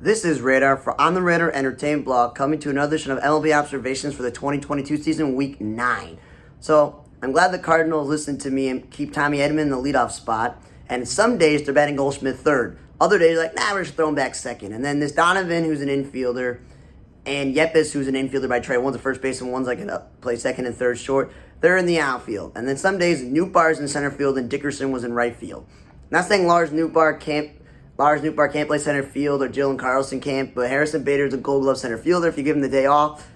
This is Radar for On the Radar Entertainment Blog, coming to another edition of MLB Observations for the 2022 season, Week 9. So, I'm glad the Cardinals listened to me and keep Tommy Edman in the leadoff spot. And some days they're batting Goldschmidt third. Other days, like, we're just throwing back second. And then this Donovan, who's an infielder, and Yepes, who's an infielder by trade. One's a first baseman, one's like a play second and third short. They're in the outfield. And then some days, Nootbaar's in center field and Dickerson was in right field. Not saying Lars Nootbaar can't play center field or Dylan Carlson can't, but Harrison Bader's a Gold Glove center fielder. If you give him the day off,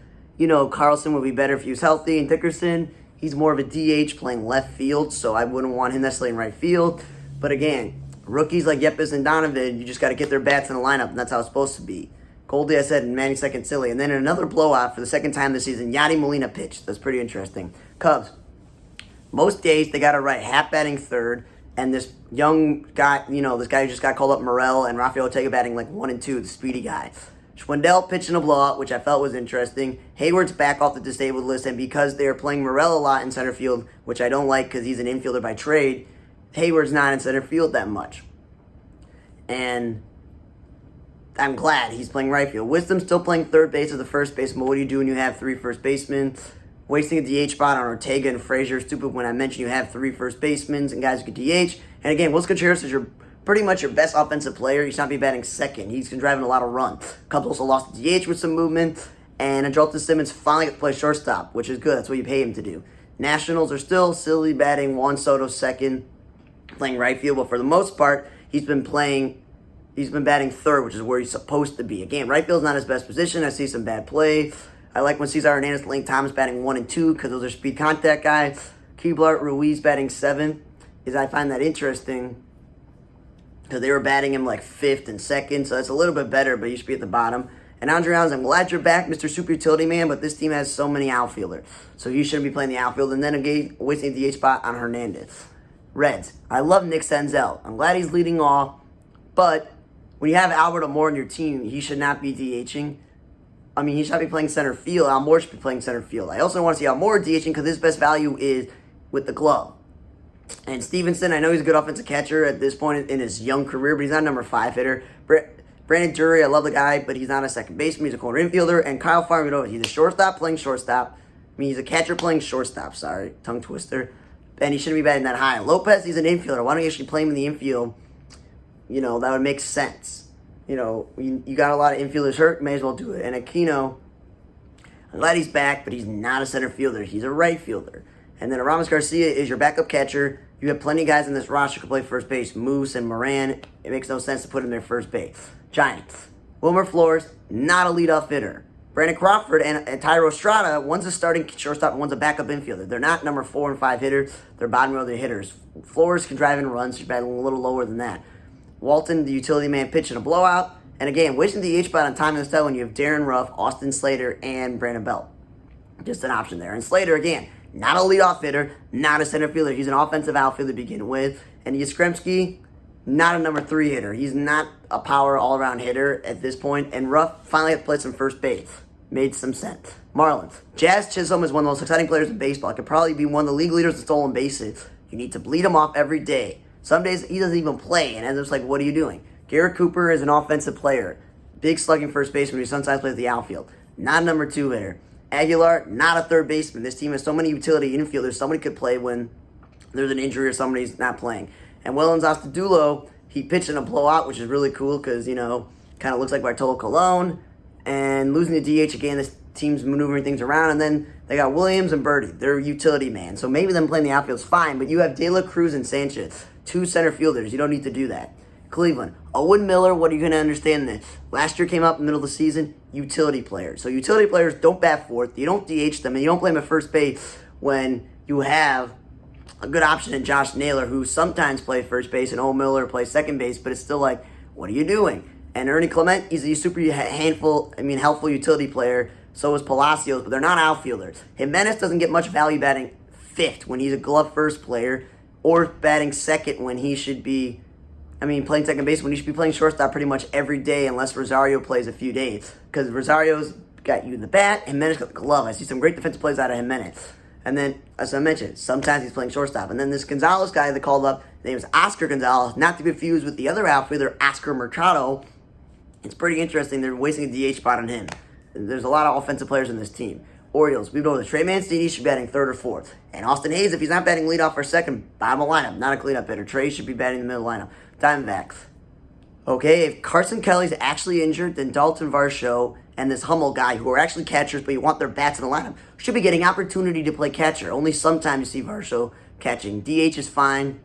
Carlson would be better if he was healthy. And Dickerson, he's more of a DH playing left field, so I wouldn't want him necessarily in right field. But again, rookies like Yepes and Donovan, you just got to get their bats in the lineup, and that's how it's supposed to be. Goldie, I said, and Manny second silly. And then in another blowout for the second time this season, Yadi Molina pitched. That's pretty interesting. Cubs, most days they got it right, half batting third. And this young guy, this guy who just got called up, Morel, and Rafael Ortega batting like 1 and 2, the speedy guy. Schwindel pitching a blowout, which I felt was interesting. Hayward's back off the disabled list, and because they're playing Morel a lot in center field, which I don't like because he's an infielder by trade, Hayward's not in center field that much. And I'm glad he's playing right field. Wisdom's still playing third base as the first baseman, but what do you do when you have 3 first basemen? Wasting a DH spot on Ortega and Frazier is stupid when I mentioned you have 3 first basemen and guys who can DH. And again, Willson Contreras is pretty much your best offensive player. He should not be batting second. He's been driving a lot of runs. Cubs also lost the DH with some movement. And Andrelton Simmons finally got to play shortstop, which is good. That's what you pay him to do. Nationals are still silly batting Juan Soto second, playing right field. But for the most part, he's been batting third, which is where he's supposed to be. Again, right field's not his best position. I see some bad play. I like when Cesar Hernandez and Lane Thomas batting 1 and 2 because those are speed contact guys. Keebler Ruiz batting 7 I find that interesting because they were batting him like 5th and 2nd, so that's a little bit better, but you should be at the bottom. And Andre Allen, I'm glad you're back, Mr. Super Utility Man, but this team has so many outfielders, so you shouldn't be playing the outfield. And then again, wasting the DH spot on Hernandez. Reds, I love Nick Senzel. I'm glad he's leading off, but when you have Albert Amore on your team, he should not be DHing. He should not be playing center field. Almore should be playing center field. I also want to see Almore DHing because his best value is with the glove. And Stevenson, I know he's a good offensive catcher at this point in his young career, but he's not a number 5 hitter. Brandon Drury, I love the guy, but he's not a second baseman. He's a corner infielder. And Kyle Farmer, he's a shortstop playing shortstop. He's a catcher playing shortstop. Sorry, tongue twister. And he shouldn't be batting that high. Lopez, he's an infielder. Why don't you actually play him in the infield? That would make sense. You got a lot of infielders hurt, may as well do it. And Aquino, I'm glad he's back, but he's not a center fielder. He's a right fielder. And then Aramis Garcia is your backup catcher. You have plenty of guys in this roster who can play first base. Moose and Moran, it makes no sense to put him there first base. Giants, Wilmer Flores, not a leadoff hitter. Brandon Crawford and Tyro Estrada, one's a starting shortstop and one's a backup infielder. They're not number 4 and 5 hitters. They're bottom of the hitters. Flores can drive in runs. She's batting a little lower than that. Walton, the utility man, pitching a blowout. And again, wasting the DH spot on time instead when you have Darren Ruff, Austin Slater, and Brandon Belt. Just an option there. And Slater, again, not a leadoff hitter, not a center fielder. He's an offensive outfielder to begin with. And Yastrzemski, not a number 3 hitter. He's not a power all-around hitter at this point. And Ruff finally had to play some first base. Made some sense. Marlins. Jazz Chisholm is one of the most exciting players in baseball. Could probably be one of the league leaders in stolen bases. You need to bleed him off every day. Some days he doesn't even play, and it's like, what are you doing? Garrett Cooper is an offensive player. Big slugging first baseman who sometimes plays the outfield. Not a number 2 hitter. Aguilar, not a third baseman. This team has so many utility infielders. Somebody could play when there's an injury or somebody's not playing. And Wellens Astadulo, he pitched in a blowout, which is really cool because, kind of looks like Bartolo Colon. And losing the DH again, this team's maneuvering things around. And then they got Williams and Birdie. They're utility man. So maybe them playing the outfield is fine, but you have De La Cruz and Sanchez. 2 center fielders. You don't need to do that. Cleveland. Owen Miller, what are you going to understand this? Last year came up in the middle of the season, utility players. So utility players don't bat fourth. You don't DH them, and you don't play them at first base when you have a good option in Josh Naylor, who sometimes plays first base, and Owen Miller plays second base, but it's still like, what are you doing? And Ernie Clement, he's a super helpful utility player. So is Palacios, but they're not outfielders. Jimenez doesn't get much value batting 5th when he's a glove first player, or batting second when he should be, playing second base when he should be playing shortstop pretty much every day unless Rosario plays a few days. Because Rosario's got you the bat, Jimenez got the glove. I see some great defensive plays out of Jimenez. And then, as I mentioned, sometimes he's playing shortstop. And then this Gonzalez guy they called up, his name is Oscar Gonzalez, not to be confused with the other outfielder, Oscar Mercado. It's pretty interesting. They're wasting a DH spot on him. There's a lot of offensive players in this team. Orioles, we know that Trey Mancini should be batting third or fourth. And Austin Hayes, if he's not batting leadoff or second, bottom of the lineup, not a cleanup hitter. Trey should be batting in the middle of the lineup. Diamondbacks. Okay, if Carson Kelly's actually injured, then Dalton Varsho and this Hummel guy, who are actually catchers, but you want their bats in the lineup, should be getting opportunity to play catcher. Only sometimes you see Varsho catching. DH is fine.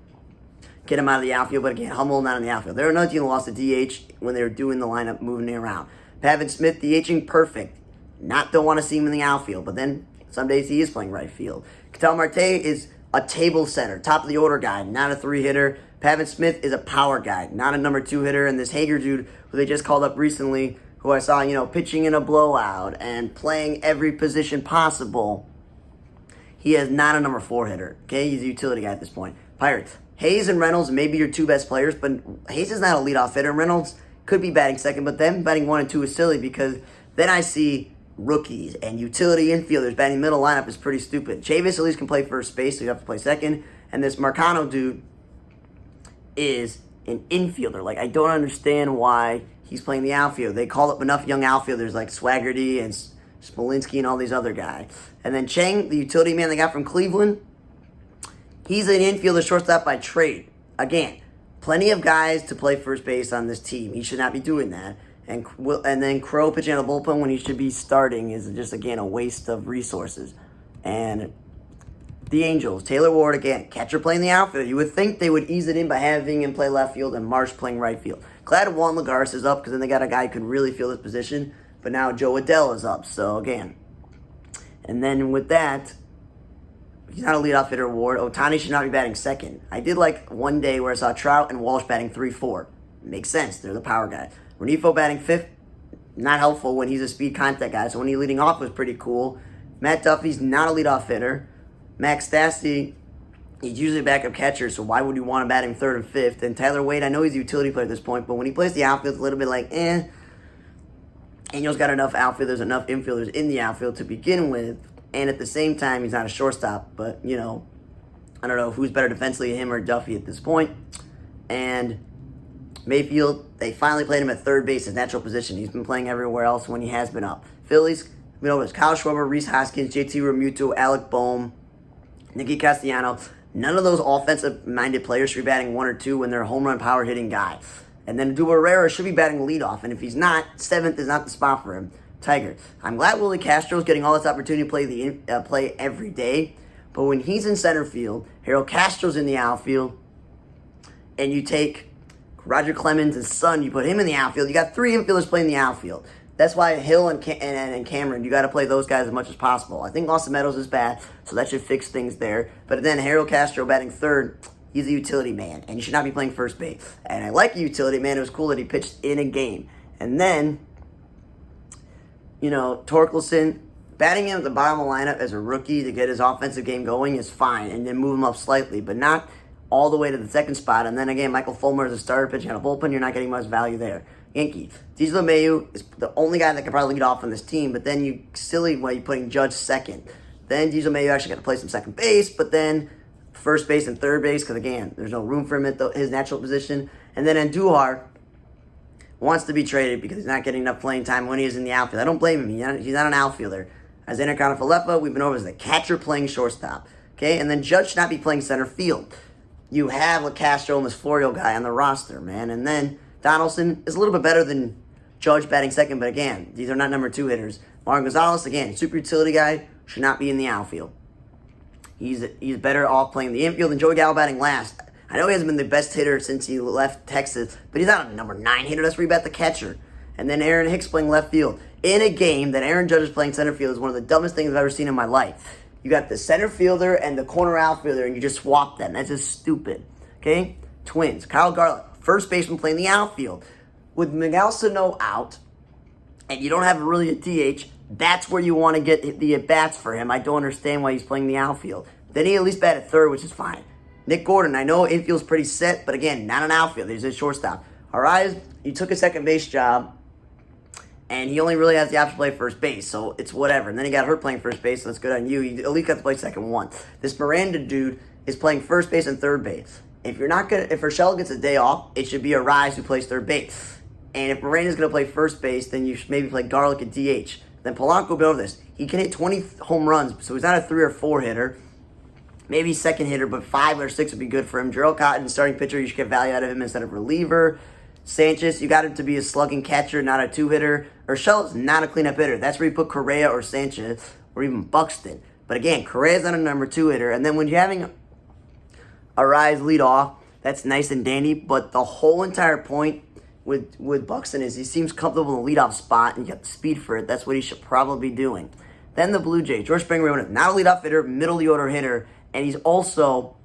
Get him out of the outfield, but again, Hummel not in the outfield. They're another team that lost a DH when they were doing the lineup, moving it around. Pavin Smith, DHing perfect. Don't want to see him in the outfield, but then some days he is playing right field. Ketel Marte is a table setter, top of the order guy, not a 3-hitter. Pavin Smith is a power guy, not a number 2 hitter. And this Hager dude, who they just called up recently, who I saw, pitching in a blowout and playing every position possible, he is not a number 4 hitter. Okay, he's a utility guy at this point. Pirates, Hayes and Reynolds may be your 2 best players, but Hayes is not a leadoff hitter. Reynolds could be batting second, but them batting 1 and 2 is silly because then I see rookies and utility infielders batting middle lineup is pretty stupid. Chavis at least can play first base, so you have to play second. And this Marcano dude is an infielder. Like, I don't understand why he's playing the outfield. They call up enough young outfielders like Swaggerty and Smolinski and all these other guys. And then Chang, the utility man they got from Cleveland, he's an infielder shortstop by trade. Again, plenty of guys to play first base on this team. He should not be doing that. And then Crow pitching in the bullpen when he should be starting is just, again, a waste of resources. And the Angels, Taylor Ward, again, catcher playing the outfield. You would think they would ease it in by having him play left field and Marsh playing right field. Glad Juan Lagares is up because then they got a guy who could really fill his position. But now Joe Adell is up, so again. And then with that, he's not a leadoff hitter, Ward. Ohtani should not be batting second. I did like one day where I saw Trout and Walsh batting 3-4. Makes sense. They're the power guys. Renifo batting fifth, not helpful when he's a speed contact guy. So when he's leading off was pretty cool. Matt Duffy's not a leadoff hitter. Max Stassi, he's usually a backup catcher, so why would you want to bat him third and fifth? And Tyler Wade, I know he's a utility player at this point, but when he plays the outfield, it's a little bit like, Angels got enough outfielders, enough infielders in the outfield to begin with. And at the same time, he's not a shortstop, but, I don't know who's better defensively, him or Duffy at this point. And Mayfield, they finally played him at third base, his natural position. He's been playing everywhere else when he has been up. Phillies, it's Kyle Schwarber, Reese Hoskins, JT Realmuto, Alec Boehm, Nicky Castellanos. None of those offensive-minded players should be batting 1 or 2 when they're a home run power hitting guy. And then Dubarrera should be batting leadoff, and if he's not, 7th is not the spot for him. Tiger, I'm glad Willie Castro's getting all this opportunity to play every day, but when he's in center field, Harold Castro's in the outfield, and you take Roger Clemens' and son, you put him in the outfield. You got 3 infielders playing the outfield. That's why Hill and Cameron, you got to play those guys as much as possible. I think Austin Meadows is bad, so that should fix things there. But then Harold Castro batting third, he's a utility man, and he should not be playing first base. And I like a utility man. It was cool that he pitched in a game. And then, Torkelson, batting him at the bottom of the lineup as a rookie to get his offensive game going is fine, and then move him up slightly, but not all the way to the second spot. And then again, Michael Fulmer is a starter pitching on a bullpen. You're not getting much value there. Yankees, DJ LeMahieu is the only guy that can probably lead off on this team, but then you're putting Judge second. Then DJ LeMahieu actually got to play some second base, but then first base and third base, because again, there's no room for him at his natural position. And then Andujar wants to be traded because he's not getting enough playing time when he is in the outfield. I don't blame him. He's not an outfielder. As Enrique Falefa, we've been over as the catcher playing shortstop. Okay, and then Judge should not be playing center field. You have a Castro and this Florio guy on the roster, man. And then Donaldson is a little bit better than Judge batting second, but again, these are not number 2 hitters. Martin Gonzalez, again, super utility guy, should not be in the outfield. He's better off playing the infield than Joey Gallo batting last. I know he hasn't been the best hitter since he left Texas, but he's not a number 9 hitter. That's where you bat the catcher. And then Aaron Hicks playing left field. In a game that Aaron Judge is playing center field is one of the dumbest things I've ever seen in my life. You got the center fielder and the corner outfielder, and you just swap them. That's just stupid. Okay? Twins. Kyle Garlick, first baseman playing the outfield. With Miguel Sano out, and you don't have really a DH, that's where you want to get the at-bats for him. I don't understand why he's playing the outfield. Then he at least bat at third, which is fine. Nick Gordon, I know infield's pretty set, but again, not an outfielder. He's a shortstop. Ariz, you took a second base job, and he only really has the option to play first base, so it's whatever. And then he got hurt playing first base, so that's good on you. You at least got to play second one. This Miranda dude is playing first base and third base. If Urshela gets a day off, it should be Ariz who plays third base. And if Moreno's going to play first base, then you should maybe play Garlick at DH. Then Polanco will be over this. He can hit 20 home runs, so he's not a 3 or 4 hitter. Maybe second hitter, but 5 or 6 would be good for him. Gerald Cotton, starting pitcher, you should get value out of him instead of reliever. Sanchez, you got him to be a slugging catcher, not a 2-hitter. Urshela is not a cleanup hitter. That's where you put Correa or Sanchez or even Buxton. But again, Correa's not a number 2 hitter. And then when you're having a rise lead off, that's nice and dandy. But the whole entire point with Buxton is he seems comfortable in the leadoff spot and you got the speed for it. That's what he should probably be doing. Then the Blue Jays, George Springer, not a leadoff hitter, middle of the order hitter, and he's also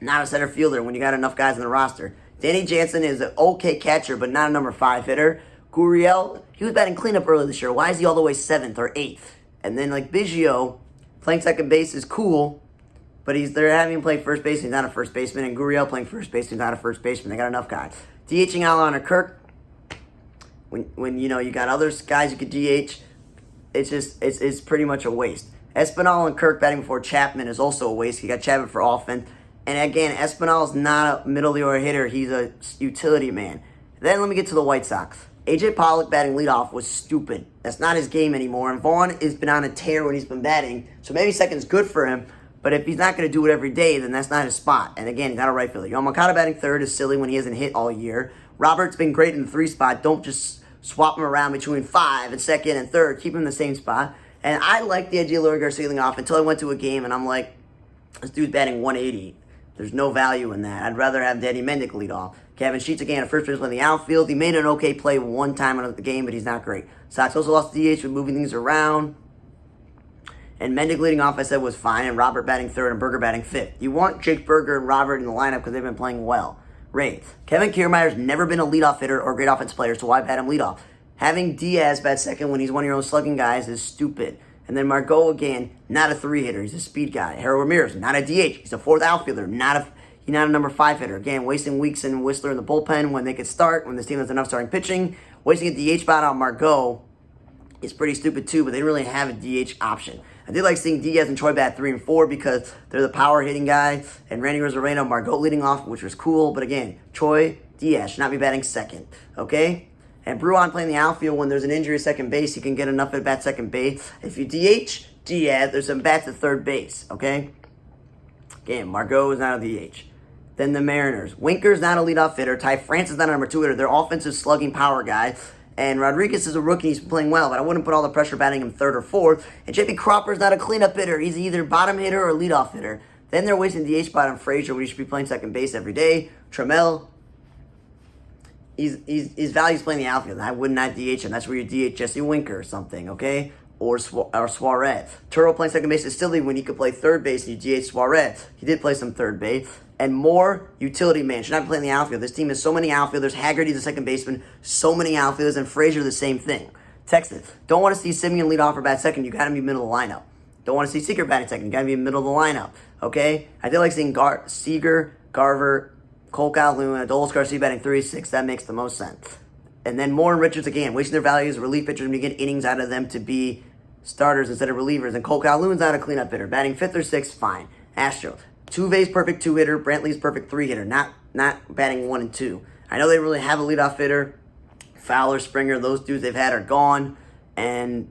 not a center fielder when you got enough guys in the roster. Danny Jansen is an okay catcher, but not a number 5 hitter. Gurriel, he was batting cleanup earlier this year. Why is he all the way 7th or 8th? And then like Biggio, playing second base is cool, but they're having him play first base. He's not a first baseman, and Gurriel playing first base. He's not a first baseman. They got enough guys. DHing Alon or Kirk, when you got other guys you could DH, it's pretty much a waste. Espinal and Kirk batting before Chapman is also a waste. You got Chapman for offense. And again, Espinal is not a middle of the order hitter. He's a utility man. Then let me get to the White Sox. A.J. Pollock batting leadoff was stupid. That's not his game anymore. And Vaughn has been on a tear when he's been batting. So maybe second's good for him. But if he's not going to do it every day, then that's not his spot. And again, he's not a right fielder. Yamagata batting third is silly when he hasn't hit all year. Robert's been great in the 3 spot. Don't just swap him around between 5 and second and third. Keep him in the same spot. And I like the idea of Leury Garcia leading off until I went to a game and I'm like, this dude's batting 180. There's no value in that. I'd rather have Danny Mendick lead off. Kevin Sheets again at first base in the outfield. He made an okay play one time in the game, but he's not great. Sox also lost DH with moving things around. And Mendick leading off, I said, was fine. And Robert batting third and Berger batting 5th. You want Jake Berger and Robert in the lineup because they've been playing well. Rays. Kevin Kiermaier's never been a leadoff hitter or great offense player, so why bat him leadoff? Having Diaz bat second when he's one of your own slugging guys is stupid. And then Margot, again, not a 3 hitter. He's a speed guy. Harold Ramirez, not a DH. He's a 4th outfielder, he's not a number 5 hitter. Again, wasting weeks in Whistler in the bullpen when they could start, when this team has enough starting pitching. Wasting a DH spot on Margot is pretty stupid too, but they didn't really have a DH option. I did like seeing Diaz and Troy bat 3 and 4 because they're the power hitting guy. And Randy Rosareno, Margot leading off, which was cool. But again, Troy, Diaz should not be batting second. Okay? And Bruin playing the outfield when there's an injury at second base, he can get enough at bat second base. If you DH Diaz, there's some bats at third base, okay? Again, Margot is not a DH. Then the Mariners. Winker's not a leadoff hitter. Ty France is not a number 2 hitter. Their offensive slugging power guy. And Rodriguez is a rookie. He's playing well, but I wouldn't put all the pressure batting him 3rd or 4th. And JP Cropper's not a cleanup hitter. He's either bottom hitter or leadoff hitter. Then they're wasting DH spot on Frazier when he should be playing second base every day. Trammell, his value's playing the outfield. I would not DH him. That's where you DH Jesse Winker or something, okay? Or Suarez. Turo playing second base is silly when he could play third base and you DH Suarez. He did play some third base. And more utility man should not be playing the outfield. This team has so many outfielders. Haggerty's a second baseman. So many outfielders. And Frazier the same thing. Texas. Don't want to see Simeon lead off or bat second. You got to be middle of the lineup. Don't want to see Seager batting second. You got to be in the middle of the lineup. Okay? I did like seeing Seager, Garver, Cole Calhoun, Adolis Garcia batting 3-6. That makes the most sense. And then Moore and Richards again, wasting their values. Relief pitchers, when you get innings out of them to be starters instead of relievers. And Cole Calhoun's not a cleanup hitter. Batting 5th or 6th, fine. Astros. Tuve's perfect 2 hitter. Brantley's perfect 3 hitter. Not batting 1 and 2. I know they really have a leadoff hitter. Fowler, Springer, those dudes they've had are gone. And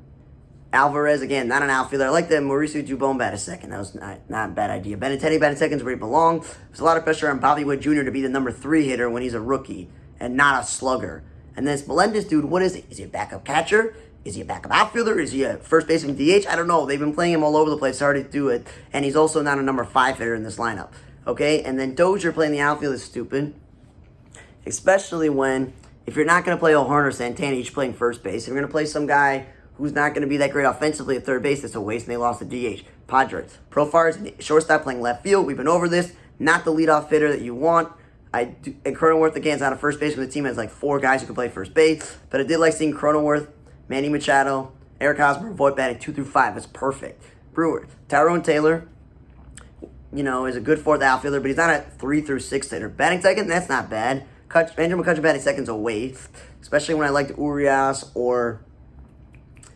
Alvarez, again, not an outfielder. I like that Mauricio Dubon bat a second. That was not a bad idea. Benintendi batting second is where he belongs. There's a lot of pressure on Bobby Wood Jr. to be the number 3 hitter when he's a rookie and not a slugger. And this Melendez dude, what is he? Is he a backup catcher? Is he a backup outfielder? Is he a first baseman DH? I don't know. They've been playing him all over the place. Hard to do it. And he's also not a number 5 hitter in this lineup. Okay? And then Dozier playing the outfield is stupid. Especially when, if you're not going to play O'Hearn or Santana, you're playing first base. If you're going to play some guy who's not going to be that great offensively at third base, that's a waste, and they lost the DH. Padres. Profar's shortstop playing left field. We've been over this. Not the leadoff hitter that you want. And Cronenworth, again, is not a first baseman. The team has like 4 guys who can play first base. But I did like seeing Cronenworth, Manny Machado, Eric Hosmer, Voigt batting 2 through 5. That's perfect. Brewers. Tyrone Taylor, is a good 4th outfielder, but he's not a 3 through 6 hitter. Batting second, that's not bad. Andrew McCutcheon batting second's a waste, especially when I liked Urias or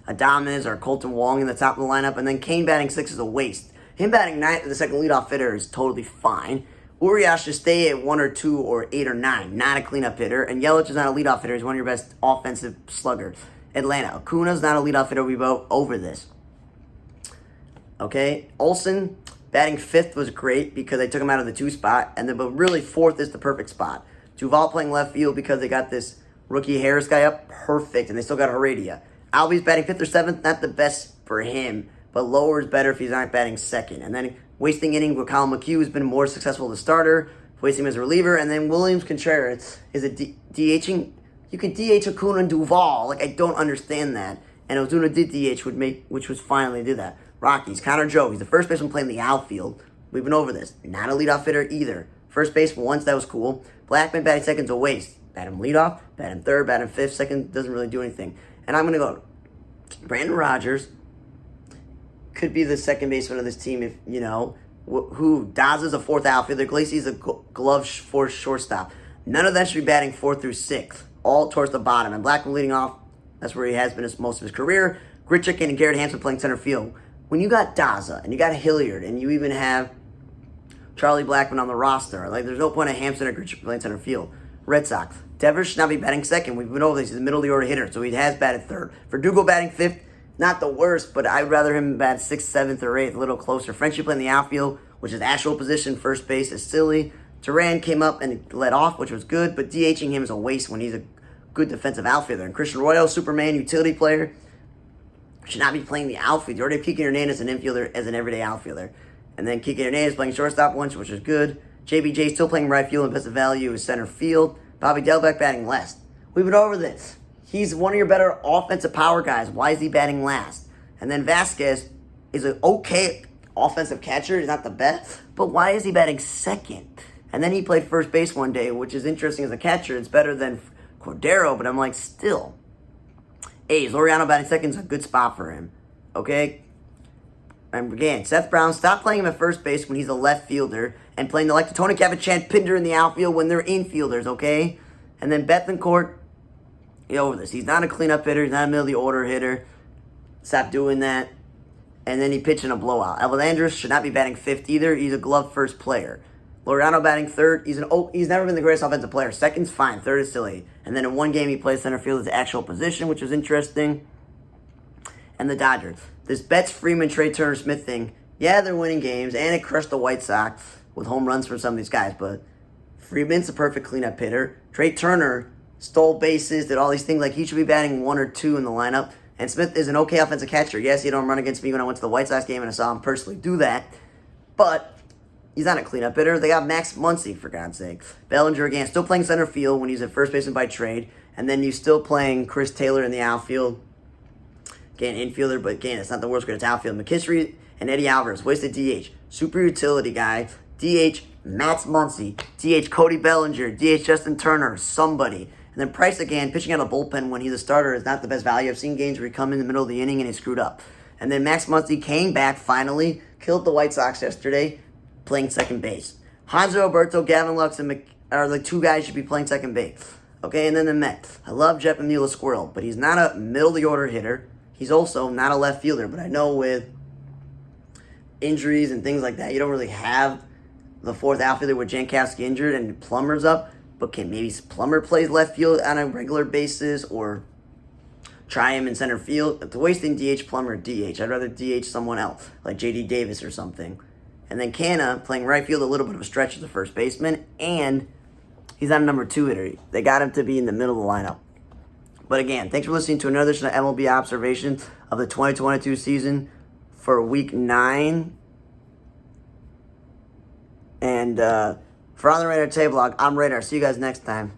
Adames or Colton Wong in the top of the lineup. And then Kane batting 6 is a waste. Him batting 9th as the second leadoff hitter is totally fine. Urias should stay at 1 or 2 or 8 or 9, not a cleanup hitter. And Yelich is not a leadoff hitter. He's one of your best offensive sluggers. Atlanta, Acuna's not a leadoff hitter. We vote over this. Okay, Olsen batting 5th was great because they took him out of the 2 spot. And then, but really 4th is the perfect spot. Duval playing left field because they got this rookie Harris guy up. Perfect. And they still got Heredia. Albies batting 5th or 7th, not the best for him. But lower is better if he's not batting 2nd. And then wasting innings with Colin McHugh has been more successful as a starter, wasting him as a reliever. And then Williams Contreras is a DHing. You can DH Acuna and Duval. Like, I don't understand that. And Ozuna did DH, which was fine when they did that. Rockies, Connor Joe. He's the first baseman playing the outfield. We've been over this. Not a leadoff hitter either. First base once, that was cool. Blackman batting 2nd's a waste. Bat him leadoff, bat him 3rd, bat him 5th. 2nd doesn't really do anything. And I'm going to go Brandon Rogers. Could be the 2nd baseman of this team if, you know, who Daza's a 4th outfielder, Glacey's a glove 4th shortstop. None of them should be batting 4th through 6th, all towards the bottom. And Blackman leading off, that's where he has been most of his career. Grichuk and Garrett Hampson playing center field. When you got Daza and you got Hilliard and you even have Charlie Blackman on the roster, like there's no point of Hampson or Grichuk playing center field. Red Sox, Devers should not be batting 2nd. We've been over this. He's a middle of the order hitter, so he has batted 3rd. Verdugo batting 5th. Not the worst, but I'd rather him bat 6th, 7th, or 8th, a little closer. Frenchie playing the outfield, which is actual position. First base is silly. Duran came up and led off, which was good, but DHing him is a waste when he's a good defensive outfielder. And Christian Royal, Superman, utility player, should not be playing the outfield. You already have Kike Hernandez as an infielder, as an everyday outfielder. And then Kike Hernandez playing shortstop once, which is good. JBJ still playing right field and best value is center field. Bobby Delbeck batting last. We've been over this. He's one of your better offensive power guys. Why is he batting last? And then Vasquez is an okay offensive catcher. He's not the best. But why is he batting 2nd? And then he played first base one day, which is interesting as a catcher. It's better than Cordero, but I'm like, still. A's, Laureano batting 2nd is a good spot for him. Okay? And again, Seth Brown, stop playing him at first base when he's a left fielder and playing like the Tony Cavachant Pinder in the outfield when they're infielders, okay? And then Bethencourt, get over this. He's not a cleanup hitter. He's not a middle of the order hitter. Stop doing that. And then he pitched in a blowout. Evalandris should not be batting 5th either. He's a glove first player. Laureano batting 3rd. He's never been the greatest offensive player. 2nd's fine. 3rd is silly. And then in one game he plays center field as the actual position, which was interesting. And the Dodgers. This Betts, Freeman, Trey Turner, Smith thing, yeah, they're winning games, and it crushed the White Sox with home runs from some of these guys, but Freeman's a perfect cleanup hitter. Trey Turner stole bases, did all these things, like he should be batting 1 or 2 in the lineup, and Smith is an okay offensive catcher. Yes, he don't run against me when I went to the White Sox game and I saw him personally do that, but he's not a cleanup hitter. They got Max Muncy, for God's sake. Bellinger, again, still playing center field when he's at first baseman by trade, and then you're still playing Chris Taylor in the outfield. Again, infielder, but again, it's not the world's greatest outfield. McKinstry and Eddie Alvarez, wasted DH. Super utility guy. DH, Max Muncy. DH, Cody Bellinger. DH, Justin Turner. Somebody. And then Price again, pitching out of bullpen when he's a starter is not the best value. I've seen games where he come in the middle of the inning and he screwed up. And then Max Muncy came back finally, killed the White Sox yesterday, playing second base. Hanser Alberto, Gavin Lux, and are the 2 guys should be playing second base. Okay, and then the Mets. I love Jeff Emila Squirrel, but he's not a middle-of-the-order hitter. He's also not a left fielder, but I know with injuries and things like that, you don't really have the 4th outfielder with Jankowski injured and Plummer's up. But can maybe Plummer plays left field on a regular basis or try him in center field? It's wasting DH Plummer DH. I'd rather DH someone else, like J.D. Davis or something. And then Canna playing right field, a little bit of a stretch as the first baseman, and he's not a number 2 hitter. They got him to be in the middle of the lineup. But again, thanks for listening to another edition of MLB Observations of the 2022 season for Week 9. And for On the Radar Today blog, I'm Radar. See you guys next time.